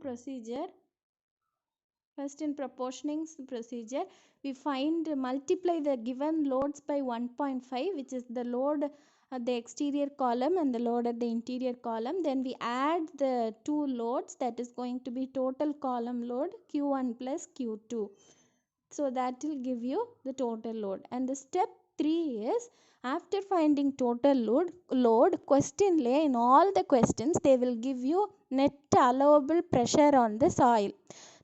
procedure. First, in proportioning procedure, we find multiply the given loads by 1.5, which is the load at the exterior column and the load at the interior column. Then we add the two loads, that is going to be total column load Q1 plus Q2. So that will give you the total load. And the step 3 is, after finding total load question lay in all the questions, they will give you net allowable pressure on the soil.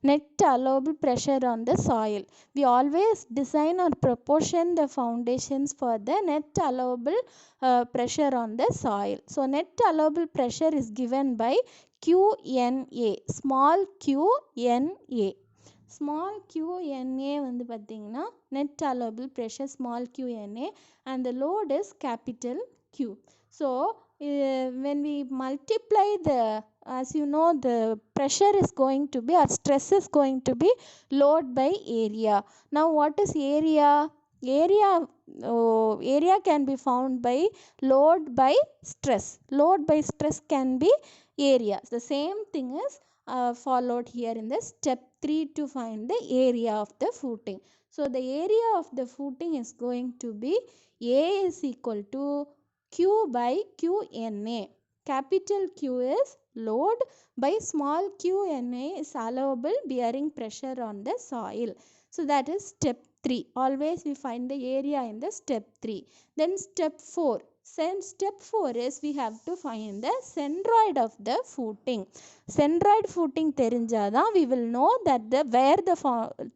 Net allowable pressure on the soil. We always design or proportion the foundations for the net allowable pressure on the soil. So net allowable pressure is given by QNA, small QNA. Small QNA வந்து பார்த்தீங்கன்னா net allowable pressure small QNA, and the load is capital Q. So when we multiply the, as you know, the pressure is going to be, or stress is going to be load by area. Now what is area? Area can be found by load by stress. Load by stress can be area. The same thing is followed here in the step 3 to find the area of the footing. So the area of the footing is going to be A is equal to Q by QNA. Capital Q is load by small QNA is allowable bearing pressure on the soil. So that is step 3. Always we find the area in the step 3. Then step 4. Step 4 is we have to find the centroid of the footing. Centroid footing தெரிஞ்சாதான் we will know that where the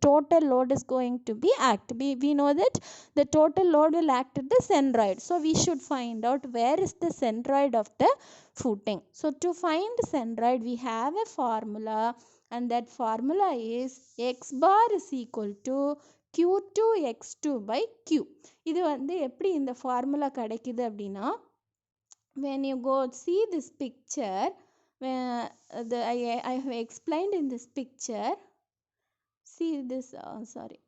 total load is going to be act. We know that the total load will act at the centroid. So we should find out where is the centroid of the footing. So to find centroid, we have a formula, and that formula is x bar is equal to Q2 x2 by Q. இது வந்து எப்படி இந்த formula கிடைக்குது அப்படின்னா, when you go see this picture, I have explained in this picture. See this, sorry.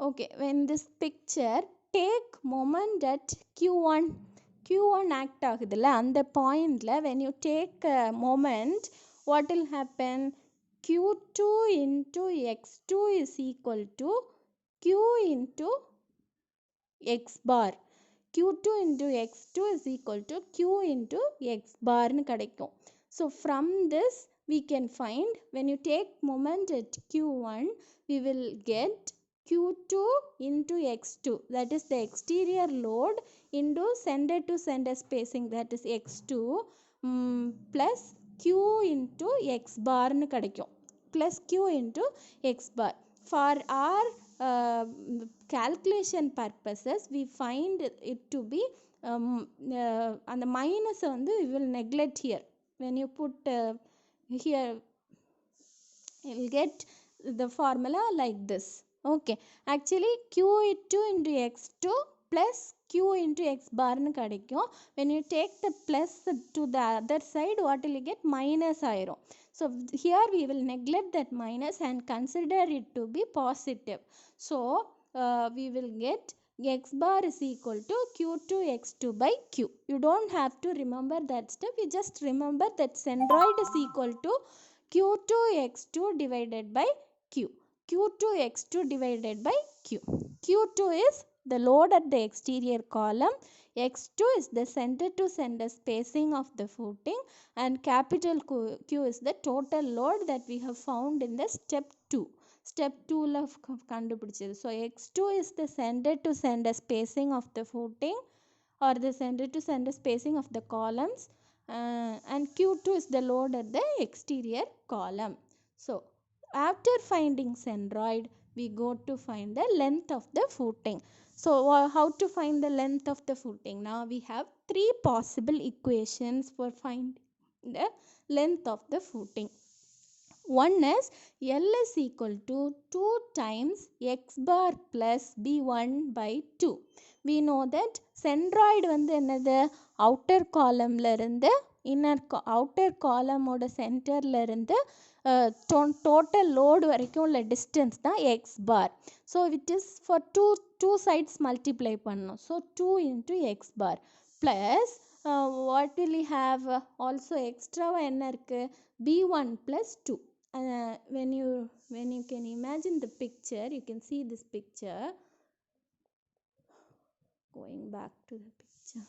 Okay, when this picture, take moment at Q1 act ஆகுதுல்ல, அந்த பாயிண்ட்ல when you take a moment, what will happen? Q2 into x2 is equal to Q into x bar. Q2 into x2 is equal to Q into x bar னு கிடைக்கும். So from this we can find, when you take moment at Q1, we will get Q2 into x2, that is the exterior load, into center to center spacing, that is x2, plus Q into x bar னு கிடைக்கும், plus Q into x bar. For our calculation purposes, we find it to be and the minus வந்து we will neglect here. When you put here, you will get the formula like this. Okay, actually Q2 into x2 plus Q into x bar னு கிடைக்கும். When you take the plus to the other side, what will you get? Minus ஆயிரும். So here we will neglect that minus and consider it to be positive. So we will get x bar is equal to Q2 x2 by Q. You don't have to remember that step. You just remember that centroid is equal to Q2 x2 divided by Q. Q2 x2 divided by Q. Q2 is the load at the exterior column. X2 is the center to center spacing of the footing, and capital Q is the total load that we have found in the step 2. Step 2 la kandupidichadu. So x2 is the center to center spacing of the footing, or the center to center spacing of the columns, and Q2 is the load at the exterior column. So after finding centroid, we go to find the length of the footing. So how to find the length of the footing? Now we have 3 possible equations for finding the length of the footing. One is L is equal to 2 times x bar plus B1 by 2. We know that centroid வந்து என்னது, outer column ல இருந்து outer column ஓட centerல இருந்து total load வரைக்கும் உள்ள distance தான் x bar. So it is for two sides multiply பண்ணணும். So 2 into x bar plus what will we have also extra என்ன இருக்கு b1 plus 2. When you can imagine the picture, you can see this picture. Going back to the picture.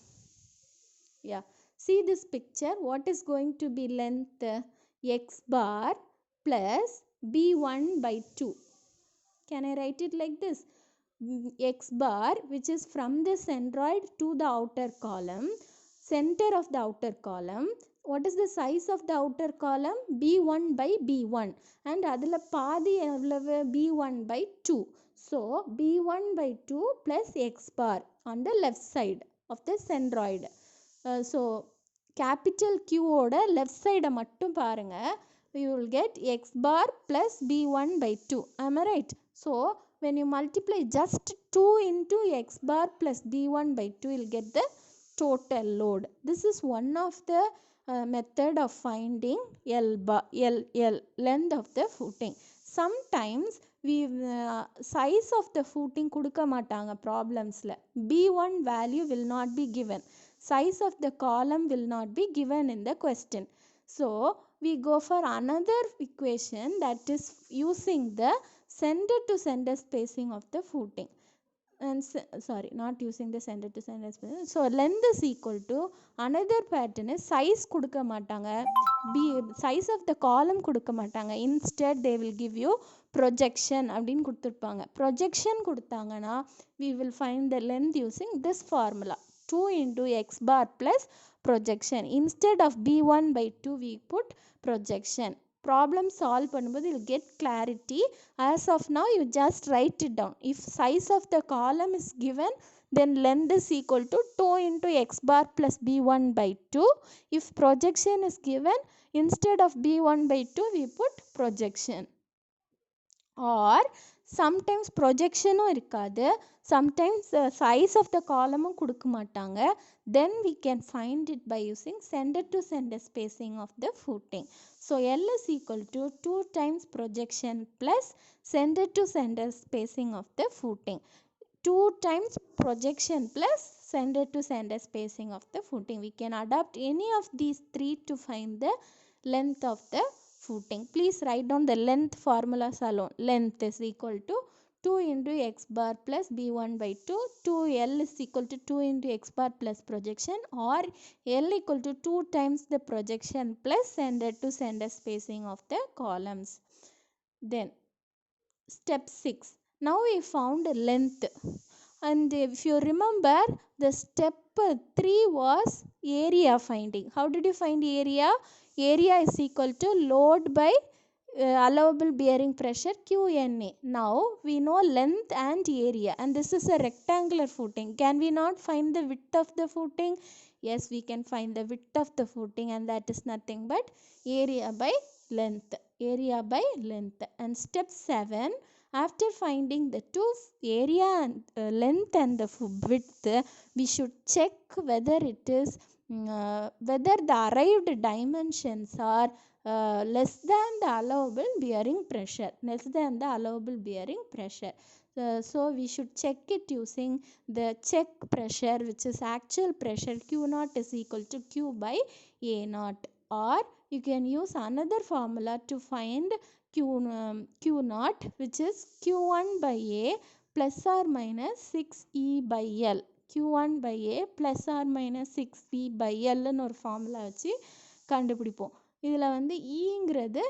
Yeah, see this picture. What is going to be length? X bar plus b1 by 2. Can I write it like this? X bar, which is from the centroid to the outer column, center of the outer column. What is the size of the outer column? b1 by b1, and adula பாதி எவ்வளவு b1 by 2. So b1 by 2 plus x bar on the left side of the centroid. So capital Q ஓட left side மட்டும் பாருங்க, you will get x bar plus b1 by 2. Am I right? So when you multiply just 2 into x bar plus b1 by 2, you will get the total load. This is one of the method of finding L length of the footing. Sometimes we size of the footing கொடுக்க மாட்டாங்க problemsல. b1 value will not be given. Size of the column will not be given in the question. So we go for another equation, that is using the center to center spacing of the footing. And sorry, not using the center to center spacing. So length is equal to another pattern is size கொடுக்க மாட்டாங்க, size of the column கொடுக்க மாட்டாங்க. Instead they will give you projection அப்படின்னு கொடுத்துருப்பாங்க. projection கொடுத்தாங்கன்னா we will find the length using this formula, 2 into x bar plus projection. Instead of b1 by 2 we put projection. Problem solve பண்ணும்போது you'll get clarity. As of now you just write it down. If size of the column is given, then length is equal to 2 into x bar plus b1 by 2. If projection is given, instead of b1 by 2 we put projection. Or sometimes projection இருக்காது, sometimes size of the column கொடுக்க மாட்டாங்க. Then we can find it by using center to center spacing of the footing. So L is equal to 2 times projection plus center to center spacing of the footing. 2 times projection plus center to center spacing of the footing. We can adopt any of these three to find the length of the footing. Please write down the length formulas alone. Length is equal to 2 into x bar plus b1 by 2. 2L is equal to 2 into x bar plus projection, or L equal to 2 times the projection plus center to center spacing of the columns. Then step 6. Now we found length, and if you remember, the step 3 was area finding. How did you find area? Area is equal to load by allowable bearing pressure QNA. Now we know length and area, and this is a rectangular footing. Can we not find the width of the footing? Yes, we can find the width of the footing, and that is nothing but area by length. Area by length. And step 7, after finding the two area and length and the width, we should check whether it is whether the arrived dimensions are less than the allowable bearing pressure. Less than the allowable bearing pressure. So we should check it using the check pressure, which is actual pressure Q0 is equal to Q by A0. Or you can use another formula to find Q0, which is Q1 by A plus or minus 6E by L. Q1 by A plus or minus 6E by L ன்னு ஒரு formula வச்சு கண்டுபிடிப்போம். இதில் வந்து ஈங்கிறது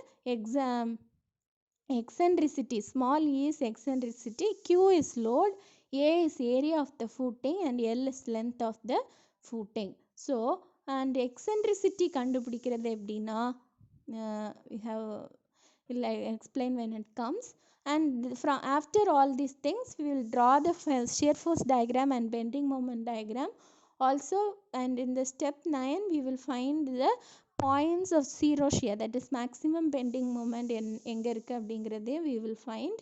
eccentricity, small e is eccentricity, Q is load, A is area of the footing, and L is length of the footing. So and eccentricity கண்டுபிடிக்கிறது எப்படின்னா we have will explain when it comes. And from after all these things we will draw the shear force diagram and bending moment diagram also. And in the step 9 we will find the points of zero shear, that is maximum bending moment எங்க இருக்கு அப்படிங்கிறதே we will find.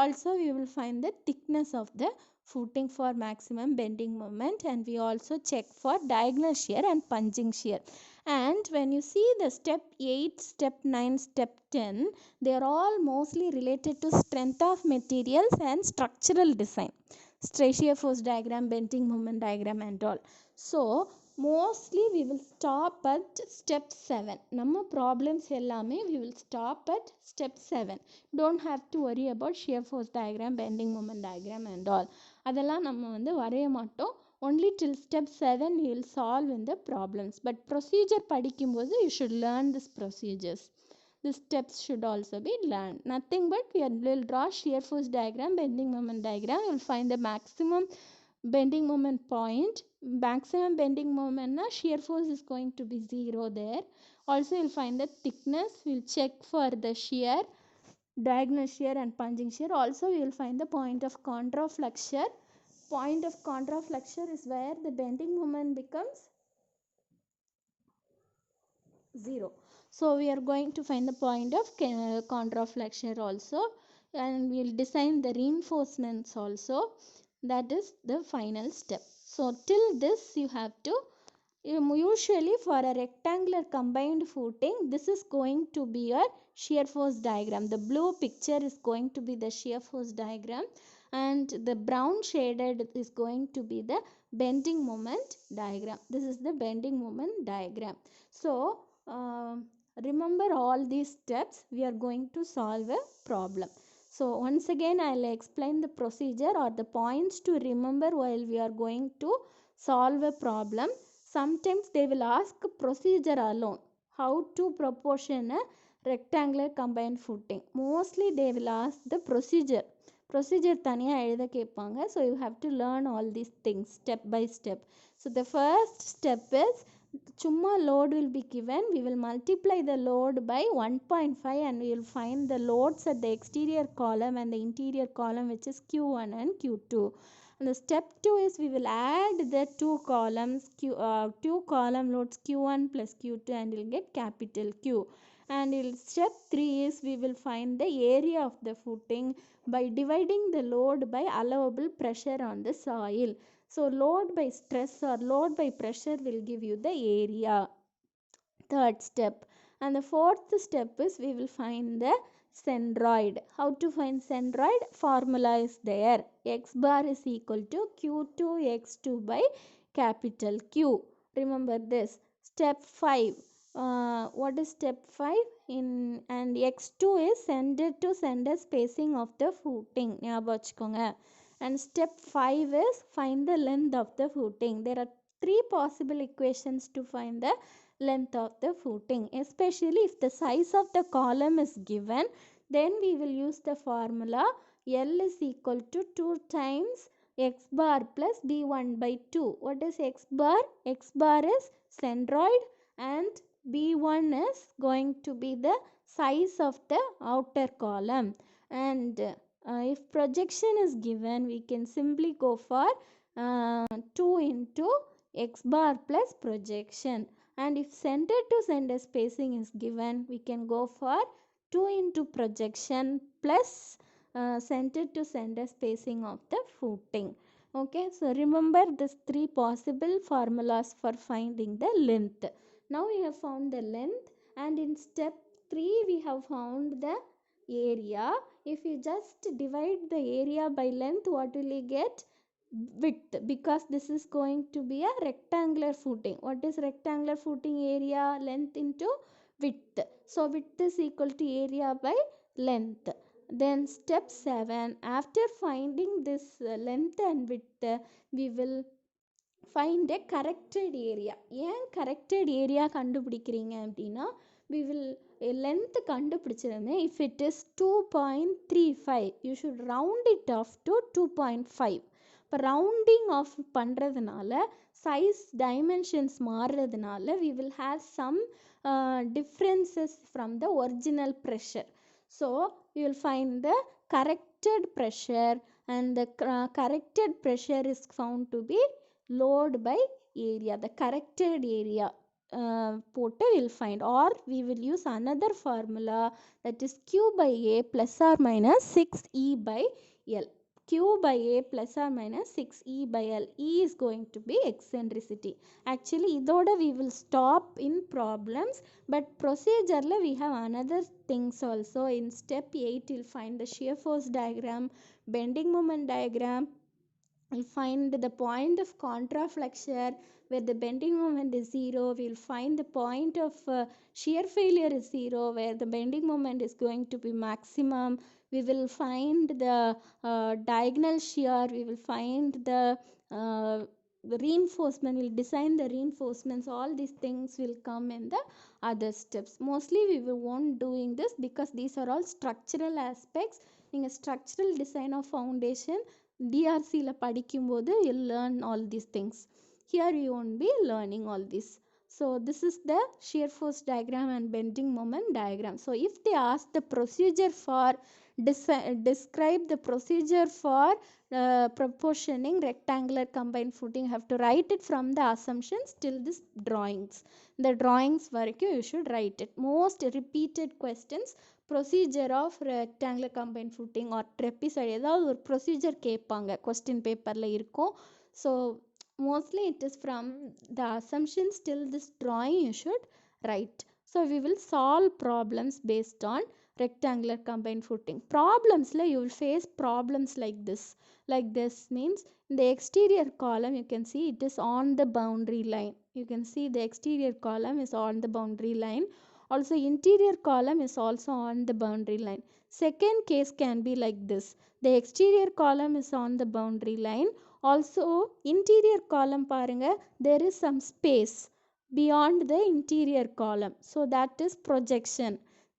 Also we will find the thickness of the footing for maximum bending moment, and we also check for diagonal shear and punching shear. And when you see the step 8, step 9, step 10, they are all mostly related to strength of materials and structural design, stress shear force diagram, bending moment diagram and all. So mostly we will stop at step 7. நம்ம problems எல்லாமே we will stop at step 7. Don't have to worry about shear force diagram, bending moment diagram and all. அதெல்லாம் நம்ம வந்து வரைய மாட்டோம். Only till step 7 we will solve in the problems. But procedure படிக்கும்போது you should learn this procedures. The steps should also be learned. Nothing but we will draw shear force diagram, bending moment diagram. You will find the maximum bending moment point. Maximum bending moment na shear force is going to be 0 there. Also you will find the thickness. We will check for the shear, diagonal shear and punching shear. Also we will find the point of contraflexure. Point of contraflexure is where the bending moment becomes 0. So we are going to find the point of contraflexure also, and we will design the reinforcements also. That is the final step. So till this you have to, usually for a rectangular combined footing, this is going to be a shear force diagram. The blue picture is going to be the shear force diagram, and the brown shaded is going to be the bending moment diagram. This is the bending moment diagram. So remember all these steps, we are going to solve a problem. So once again I will explain the procedure or the points to remember while we are going to solve a problem. Sometimes they will ask procedure alone, how to proportion a rectangular combined footing. Mostly they will ask the procedure தனியாக எழுத கேட்பாங்க. So you have to learn all these things step by step. So the first step is, சும்மா load will be given, we will multiply the load by 1.5 and we will find the loads at the exterior column and the interior column, which is Q1 and Q2. And the step 2 is we will add the two column loads Q1 plus Q2 and we will get capital Q. And step 3 is we will find the area of the footing by dividing the load by allowable pressure on the soil. So load by stress or load by pressure will give you the area. Third step. And the fourth step is we will find the centroid. How to find centroid? Formula is there. X bar is equal to Q2 X2 by capital Q. Remember this. Step 5. What is step 5? And X2 is center to center spacing of the footing. ஞாபகம் வச்சுக்கோங்க. And step 5 is find the length of the footing. There are 3 possible equations to find the length of the footing. Especially if the size of the column is given, then we will use the formula L is equal to 2 times X bar plus B1 by 2. What is X bar? X bar is centroid and B1 is going to be the size of the outer column. And if projection is given, we can simply go for 2 into X bar plus projection. And if center to center spacing is given, we can go for 2 into projection plus center to center spacing of the footing. Okay, so remember these 3 possible formulas for finding the length. Now we have found the length, and in step 3 we have found the area. If you just divide the area by length, what will you get? Width, because this is going to be a rectangular footing. What is rectangular footing area? Length into width. So width is equal to area by length. Then step 7, after finding this length and width, we will find a corrected area. ஏன் corrected area கண்டுபிடிக்கிறீங்க அப்படின்னா, we will length கண்டுபிடிச்சிருமே, if it is 2.35, you should round it off to 2.5. இப்போ rounding off பண்ணுறதுனால size dimensions மாறுறதுனால we will have some differences from the original pressure. So you will find the corrected pressure, and the corrected pressure is found to be load by area. The corrected area போட்டு we'll find, or we will use another formula, that is Q by A plus or minus 6E by L. Q by A plus or minus 6E by L. E is going to be eccentricity. Actually, idoda we will stop in problems, but procedure la we have another things also. In step 8, you'll find the shear force diagram, bending moment diagram. We'll find the point of contraflexure where the bending moment is 0. We'll find the point of shear failure is 0 where the bending moment is going to be maximum. We will find the diagonal shear. We will find the reinforcement. We'll design the reinforcements. All these things will come in the other steps. Mostly we won't doing this because these are all structural aspects. நீங்கள் structural design of foundation DRCல படிக்கும்போது you'll learn all these things. Here you won't be learning all this. So this is the shear force diagram and bending moment diagram. So if they ask the procedure for describe the procedure for proportioning rectangular combined footing, you have to write it from the assumptions till this drawings. The drawings varaikku you should write it. Most repeated questions procedure of rectangular combined footing or trapezoid ஏதாவது ஒரு procedure கேட்பாங்க question பேப்பரில் இருக்கும். So mostly it is from the assumptions till this drawing you should write. So we will solve problems based on rectangular combined footing. Problems la you will face problems like this means in the exterior column you can see it is on the boundary line. You can see the exterior column is on the boundary line. Also interior column is also on the boundary line. Second case can be like this. The exterior column is on the boundary line. Also interior column parunga there is some space beyond the interior column. So that is projection.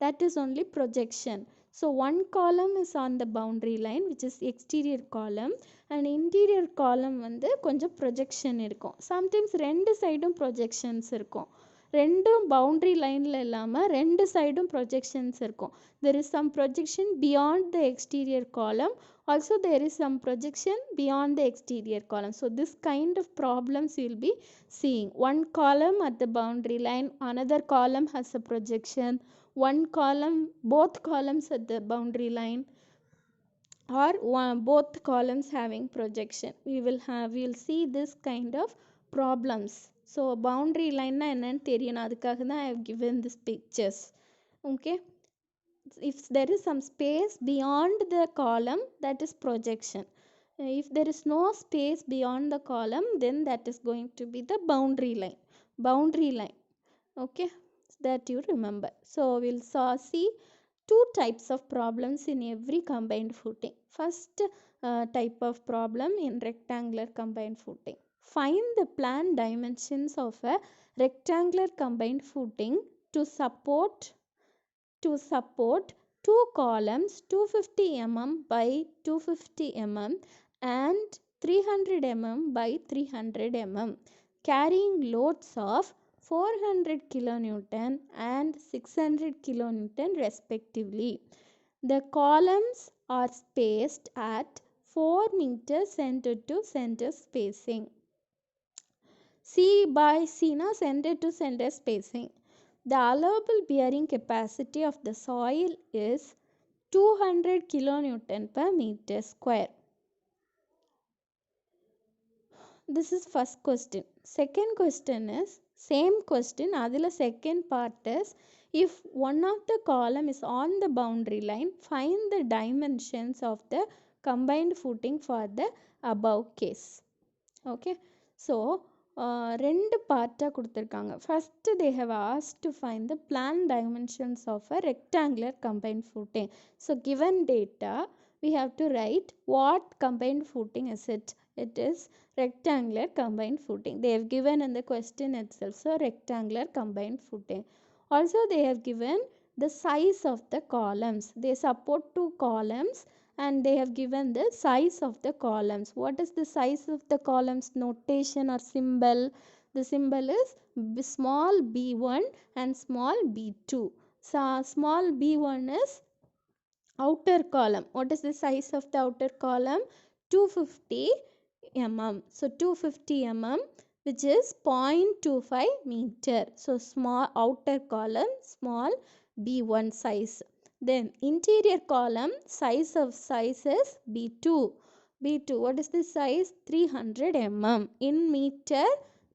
That is only projection. So one column is on the boundary line which is exterior column and interior column வந்து கொஞ்சம் projection இருக்கும். Sometimes ரெண்டு சைடும் projections இருக்கும். ரெண்டும் boundary லைனில் இல்லாமல் ரெண்டு சைடும் ப்ரொஜெக்ஷன்ஸ் இருக்கும். There is some projection beyond the exterior column. Also there is some projection beyond the exterior column. So this kind of problems you will be seeing. One column at the boundary line, another column has a projection, one column, both columns at the boundary line, or both columns having projection. We will see this kind of problems. So boundary line na enna theriyana adukkaga I have given this pictures. Okay, if there is some space beyond the column that is projection. If there is no space beyond the column then that is going to be the boundary line. Okay, that you remember. So we'll see two types of problems in every combined footing. First type of problem in rectangular combined footing. Find the plan dimensions of a rectangular combined footing to support two columns 250 mm by 250 mm and 300 mm by 300 mm carrying loads of 400 kilonewton and 600 kilonewton respectively. The columns are spaced at 4 meters center to center spacing. C by C na center to center spacing. The allowable bearing capacity of the soil is 200 kilonewton per meter square. This is first question. Second question is same question. Adila second part is if one of the column is on the boundary line, find the dimensions of the combined footing for the above case. Okay, so ரெண்டு பார்ட்டாக கொடுத்துருக்காங்க. First they have asked to find the plan dimensions of a rectangular combined footing. So given data we have to write what combined footing is it. It is rectangular combined footing. They have given in the question itself. So rectangular combined footing. Also they have given the size of the columns. They support two columns and they have given the size of the columns. What is the size of the columns notation or symbol? The symbol is small b1 and small b2. So small b1 is outer column. What is the size of the outer column? 250 mm. So 250 mm which is 0.25 meter. So small outer column small b1 size. Then interior column size is b2. B2, what is the size? 300 mm. In meter,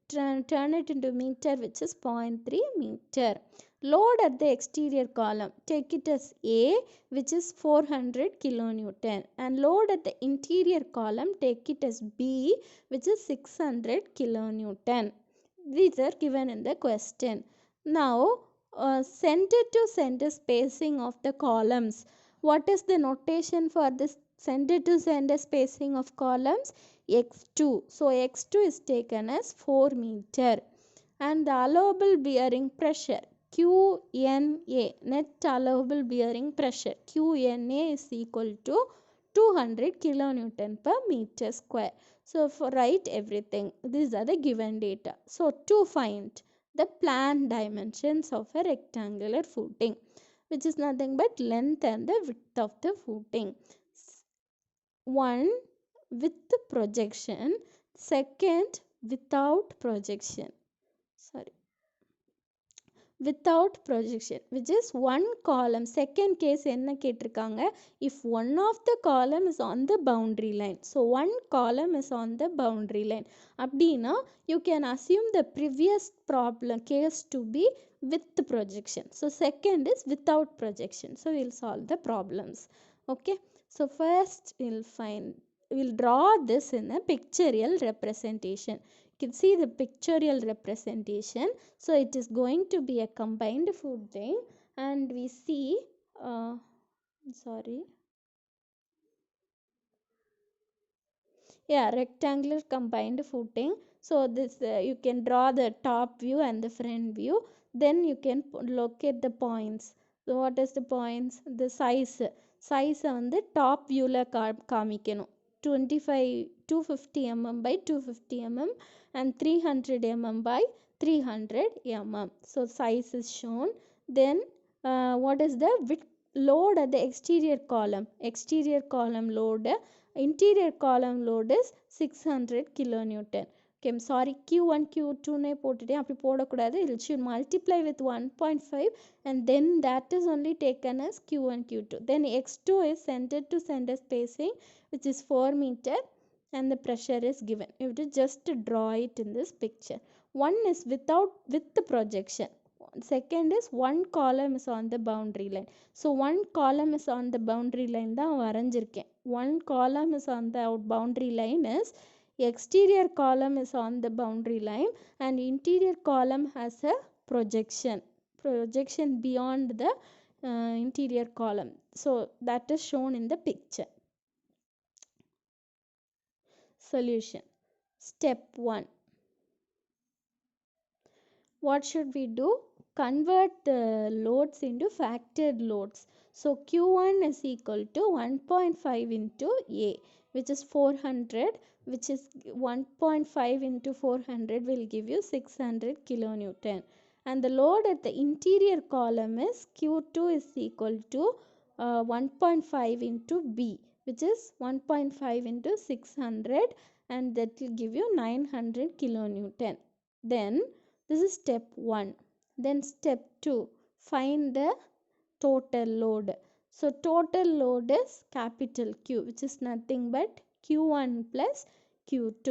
turn it into meter, which is 0.3 meter. Load at the exterior column, take it as A, which is 400 kilonewton, and load at the interior column, take it as B, which is 600 kilonewton. These are given in the question. Now, center to center spacing of the columns. What is the notation for this center to center spacing of columns? X2. So, X2 is taken as 4 meter. And the allowable bearing pressure, QNA, net allowable bearing pressure, QNA is equal to 200 kilonewton per meter square. So, write everything. These are the given data. So, to find the plan dimensions of a rectangular footing, which is nothing but length and the width of the footing. One with the projection, second without projection. Without projection, which is one column. Second case என்ன கேட்டிருக்காங்க, if one of the column is on the boundary line. So one column is on the boundary line. அப்படின்னா you can assume the previous problem case to be with the projection. So second is without projection. So we'll solve the problems. Okay. So first we'll draw this in a pictorial representation. You can see the pictorial representation. So it is going to be a combined footing, and we see rectangular combined footing. So this you can draw the top view and the front view. Then you can locate the points. So what is the points? The size on the top view la காமிக்கணும். 250 mm by 250 mm and 300 mm by 300 mm. So size is shown. Then what is the width? Load at the exterior column. Exterior column load. Interior column load is 600 kilonewton. Okay, I'm sorry, Q1 Q2 ne போட்டுட்டேன். அப்படி போடக்கூடாது. It should multiply with 1.5 and then that is only taken as Q1 Q2. Then X2 is center to center spacing, which is 4 meter, and the pressure is given. You have to just draw it in this picture. One is with the projection. Second is one column is on the boundary line. So one column is on the boundary line தான் வரைஞ்சிருக்கேன். One column is on the boundary line is exterior column is on the boundary line and interior column has a projection beyond the interior column. So that is shown in the picture. Solution. Step 1. What should we do? Convert the loads into factored loads. So Q1 is equal to 1.5 into A, which is 400, which is 1.5 into 400 will give you 600 kilonewton. And the load at the interior column is Q2 is equal to 1.5 into B, which is 1.5 into 600, and that will give you 900 kilonewton. Then this is step 1. Then step 2, find the total load. So total load is capital Q, which is nothing but Q1 plus Q2.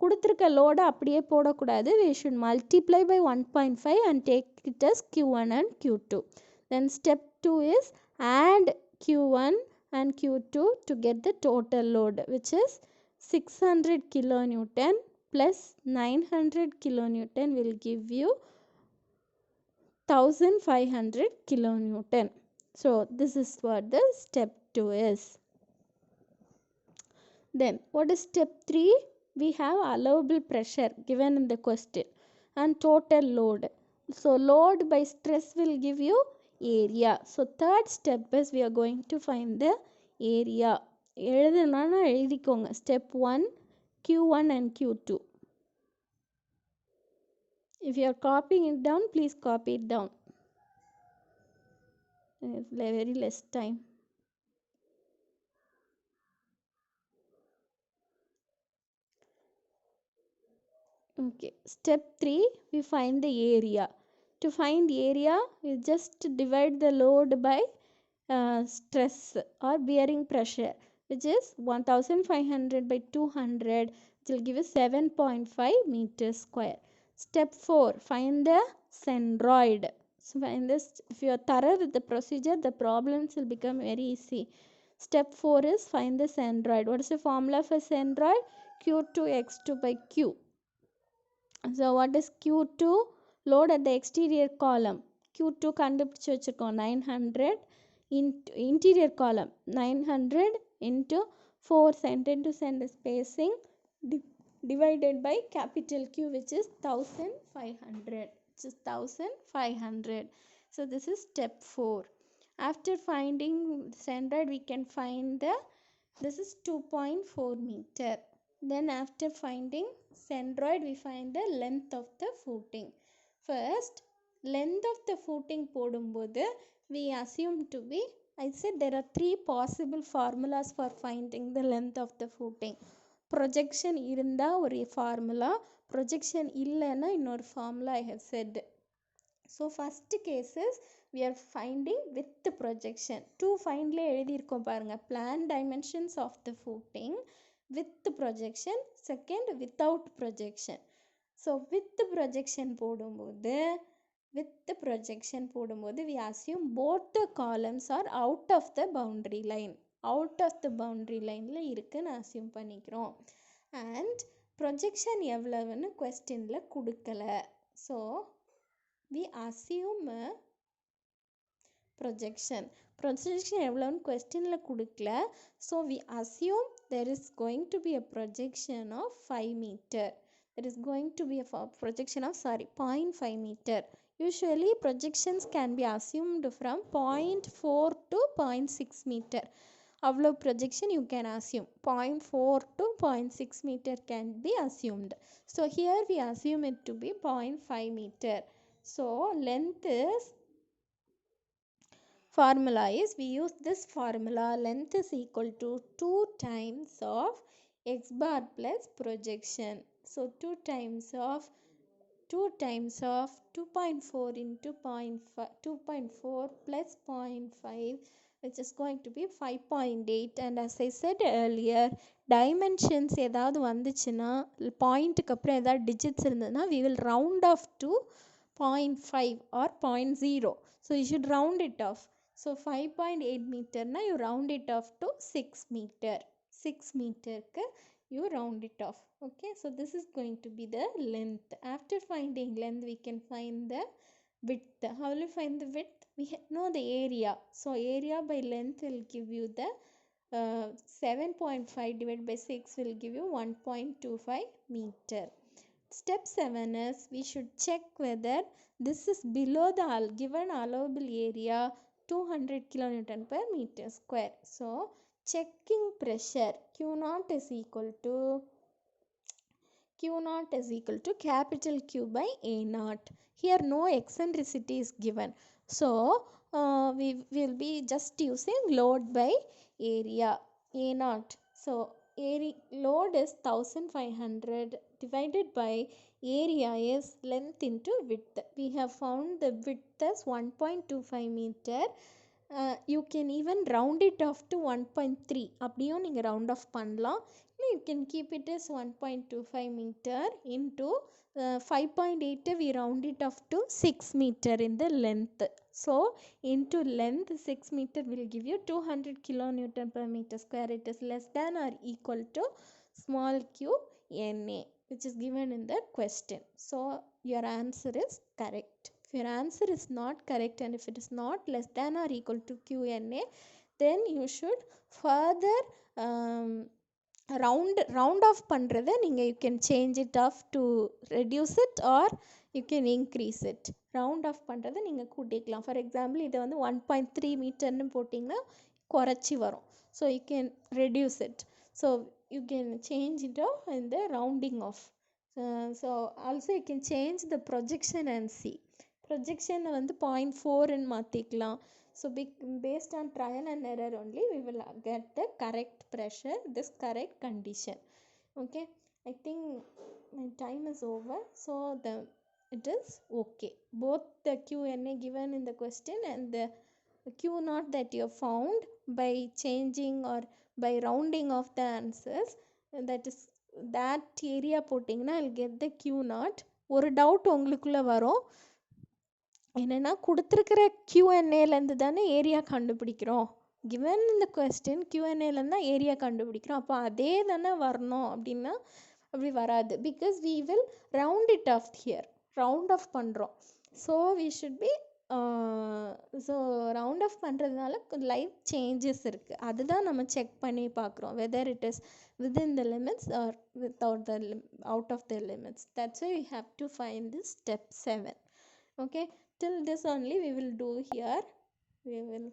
கொடுத்திருக்க லோட அப்படியே போடக்கூடாது. We should multiply by 1.5 and take it as Q1 and Q2. Then step 2 is add Q1 and Q2 to get the total load, which is 600 kilonewton plus 900 kilonewton will give you 1500 kilonewton. So this is what the step 2 is. Then what is step 3? We have allowable pressure given in the question and total load. So load by stress will give you area. So third step is we are going to find the area. எழுதுனானா எழுதிக்கோங்க. Step 1, Q1 and Q2. If you are copying it down, please copy it down. Very less time. Okay, step 3, we find the area. To find area, we just divide the load by stress or bearing pressure, which is 1500 by 200, it will give us 7.5 meters square. Step 4, find the centroid. So find this, if you are thorough with the procedure, the problems will become very easy. Step 4 is find the centroid. What is the formula for centroid? Q2x2 by Q. So what is Q2? Load at the exterior column. Q2 கண்டுபிடிச்சு வச்சிருக்கோம் 900 into interior column 900 into 4 center to center spacing divided by capital Q, which is 1500, which is 1500. So this is step 4. After finding centroid, we can find this is 2.4 meter. Then after finding centroid, we find the length of the footing. First, length of the footing போடும்போது we assume to be, I said there are 3 possible formulas for finding the length of the footing. Projection இருந்தா ஒரு formula, projection இல்லைன்னா இன்னொரு formula I have said. So first case is we are finding with the projection. 2 findல எழுதியிருக்கோம் பாருங்க, plan dimensions of the footing with the projection, second without projection. So with the projection போடும்போது we assume both the columns are out of the boundary line. Out of the boundary lineல இருக்குன்னு assume பண்ணிக்கிறோம். And projection எவ்வளவுன்னு questionல கொடுக்கல. So we assume projection எவ்வளவுன்னு questionல கொடுக்கல. So we assume there is going to be a projection of 5 meter. There is going to be a projection of 0.5 meter. Usually projections can be assumed from 0.4 to 0.6 meter. Avlo projection you can assume 0.4 to 0.6 meter can be assumed. So here we assume it to be 0.5 meter. So length is, formula is, we use this formula, length is equal to 2 times of x bar plus projection. So 2 times of 2.4 into 0.5, 2.4 plus 0.5, which is going to be 5.8. And as I said earlier, dimensions ஏதாவது வந்துச்சுன்னா பாயிண்ட்டுக்கு அப்புறம் ஏதாவது digits இருந்ததுன்னா we will round off to 0.5 or 0.0. So you should round it off. So 5.8 meter na you round it off to 6 meter. 6 meter ku you round it off. Okay, so this is going to be the length. After finding length, we can find the width. How will you find the width? We know the area. So area by length will give you the 7.5 divided by 6 will give you 1.25 meter. Step 7 is we should check whether this is below the given allowable area 200 kilonewton per meter square. So checking pressure Q0 is equal to capital Q by A0. Here no eccentricity is given. So we will be just using load by area A0. So load is 1500 divided by area is length into width. We have found the width as 1.25 meter. You can even round it off to 1.3. அப்படியும் நீங்கள் round off பண்ணலாம். You can keep it as 1.25 meter into 5.8 we round it off to 6 meter in the length. So into length 6 meter will give you 200 kilonewton per meter square. It is less than or equal to small q Na, which is given in the question. So your answer is correct. If your answer is not correct and if it is not less than or equal to QNA, then you should further round off பண்றதை நீங்கள் you can change it off to reduce it or you can increase it. round off பண்றதை நீங்கள் கூட்டிக்கலாம். For example இதை வந்து 1.3 மீட்டர்னு போட்டிங்கன்னா குறைச்சி வரும். So you can reduce it. So you can change it off and the rounding off. So also you can change the projection and see. Projection வந்து 0.4 ன்னு மாற்றிக்கலாம். So based on trial and error only we will get the correct pressure, this correct condition. Okay, I think my time is over. So it is okay. Both the Q&A given in the question and the Q0 that you have found by changing or by rounding off the answers, that is that area போட்டிங்கன்னா I'll get the Q naught. ஒரு doubt உங்களுக்குள்ளே வரும், என்னென்னா கொடுத்துருக்கிற Q&Aலேருந்து தானே area கண்டுபிடிக்கிறோம், given இந்த question Q&Aலேருந்து தான் ஏரியா கண்டுபிடிக்கிறோம், அப்போ அதே தானே வரணும் அப்படின்னா அப்படி வராது, because we will round it off here, round off பண்ணுறோம். So we should be so round off பண்ணுறதுனால லைஃப் சேஞ்சஸ் இருக்குது, அதுதான் நம்ம செக் பண்ணி பார்க்குறோம், whether it is within the limits or without the out of the limits. That's why we have to find this step 7. Okay, till this only we will do here. We will